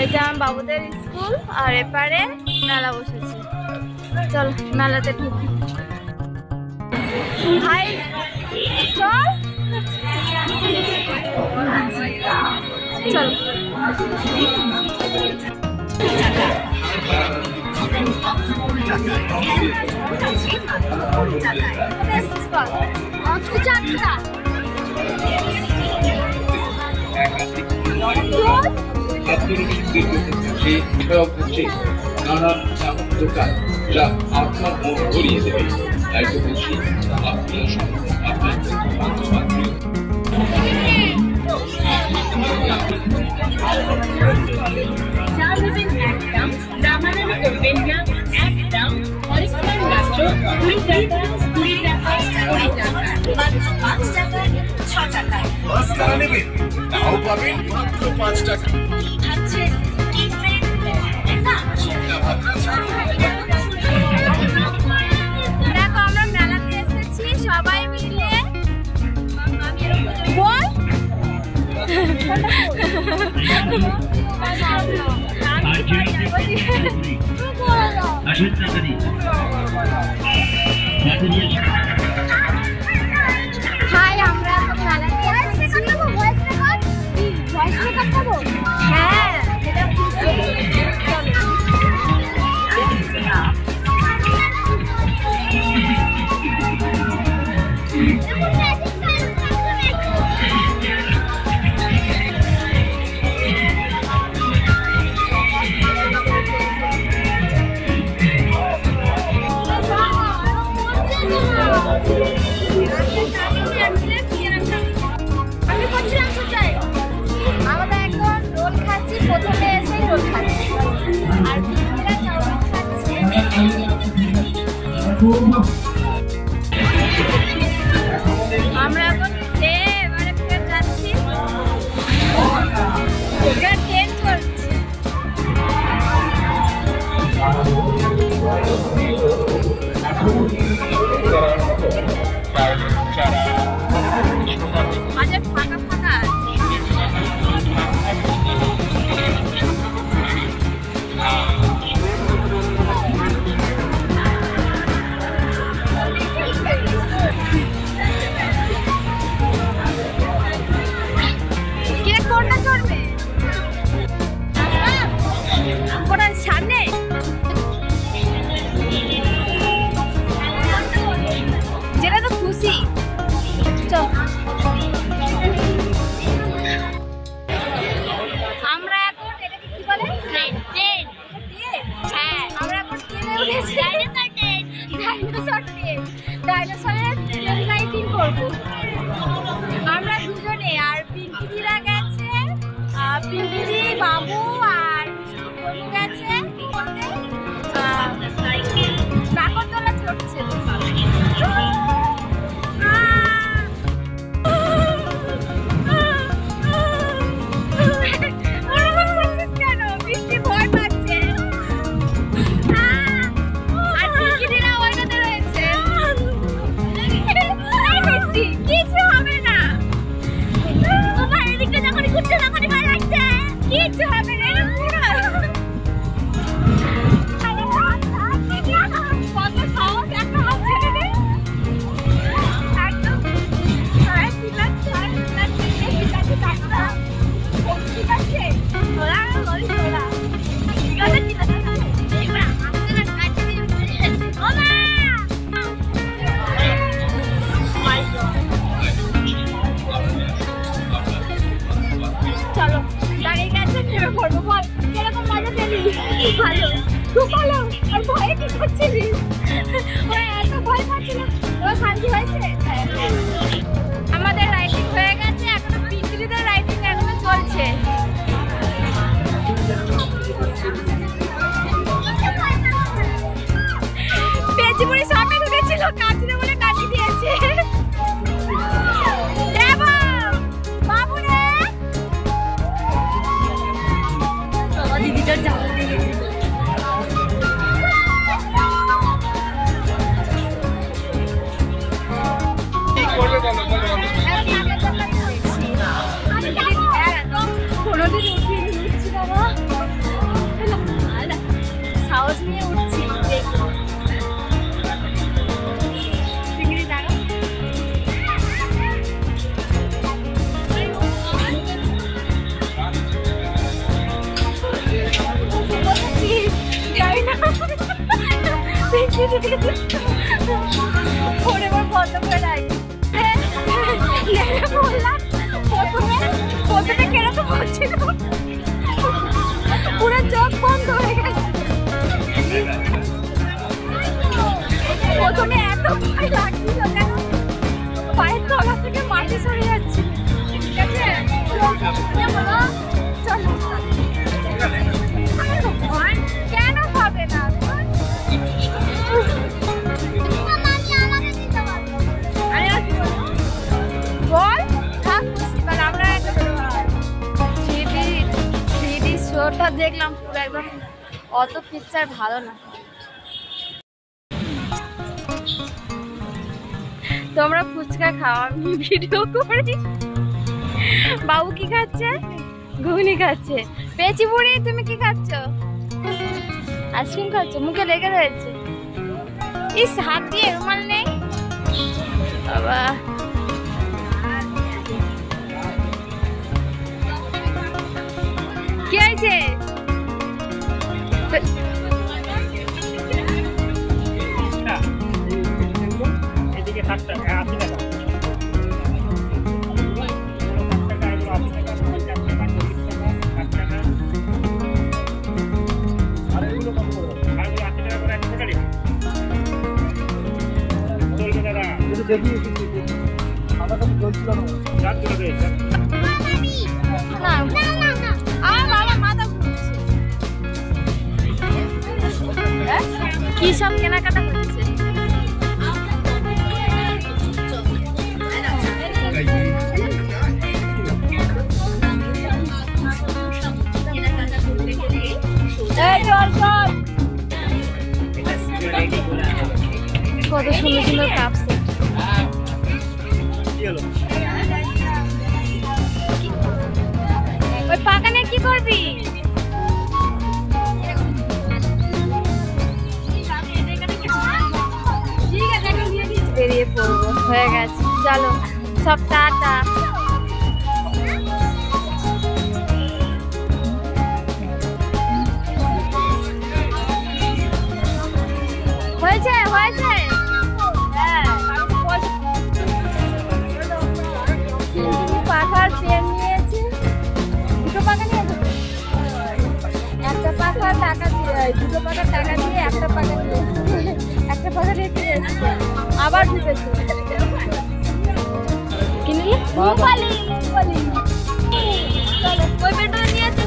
এটা আমার বাবুদের স্কুল আর এপারে মেলা বসেছে। চল মেলাতে ঢুকি। ভাই চল চল। নানান দোকান যা আপনার মন ভরিয়ে দেবে। তাই তো বলছি আপনি আপনার তাও পাবেন মাত্র 5 টাকা। দেখো আমরা মেলাতে এসেছি সবাই মিলে। বল হাই, আমরা এখন মেলাতে এসেছি। হ্যাঁ আমি করছিলাম সেটাই। আমাদের এখন রোল খাচ্ছি, প্রথমে এসে রোল খাচ্ছি আর পিকনিকরা চাউমিন খাচ্ছি। আমরা এখন এবারে ফের যাচ্ছি। ট্রেন চলছে। বাজার ফাঁকা ফাঁকা আছে। কে কোনটা চড়বে? কোনটা সামনে? যেটা তো খুশি। চল আমরা এখন এটাকে কি বলে? ট্রেন। হ্যাঁ আমরা এখন ট্রেনে উঠেছি। ডাইনোসরের ট্রেন রাইডিং করবো আমরা দুজনে। আর পিঙ্কিদিরা গেছে, পিঙ্কিদি বাবু আর বনু গেছে নাগরদোলা চড়ছে। কিছু হবে না, তোমার এদিকে যখন ঘুরতে তখনই ভালো লাগছে। কিছু হবে না, কত সহজ একটা হচ্ছে। একদম ঠিক আছে। চলো দাঁড়িয়ে গেছে, নেমে পড়বো। বল কিরকম মজা পেলি? ভালো, খুব ভালো। আর ভয়ে কি করছিলিস? এত ভয় পাচ্ছিল, তোমার শান্তি হয়েছে? আমাদের রাইডিং হয়ে গেছে, এখনো পিঙ্কিদিদের রাইডিং এখনো চলছে। পেঁচিপুরি সামনে ঢুকেছিল, কাঁদছিল বলে কাটি দিয়েছে। দিদিটার জামা দিয়ে গেছে। কি করবে বলো? ফোন এবার বন্ধ করে রাখি। বললাম প্রথমে কিরকম হচ্ছিল, পুরো চোখ বন্ধ হয়ে গেছে। প্রথমে এত ভয় লাগছিল কেন, পায়ের তলা থেকে মাটি সরে যাচ্ছে। ঠিক আছে চলো, কেন হবে না? বল আমরা 3D শোটা দেখলাম, পুরো একদম অত পিকচার ভালো না। তোমরা ফুচকা খাও, আমি ভিডিও করি। বাবু কি খাচ্ছে? ঘুগনি খাচ্ছে। পেঁচি বুড়ি তুমি কি খাচ্ছ? আইসক্রিম খাচ্ছ, মুখে লেগে রয়েছে। ইস, হাত দিয়ে রুমাল নেই বাবা। কি হয়েছে? কি সব কেনাকাটা করছে? কত সুন্দর সুন্দর কাপ সেট। ওই পাকানে কি করবি? বেরিয়ে পড়বো, হয়ে গেছে। চলো সব টাটা। হয়েছে হয়েছে, পাখার পেন নিয়েছে, দুটো পাখা নিয়েছে। একটা পাখার টাকা দিয়ে, দুটো পাখার টাকা দিয়ে একটা পাখা নিয়েছে, একটা পাখা রেখে এসছে, আবার ঢুকেছে। কিনলে চলো ওই পেনটা নিয়েছে।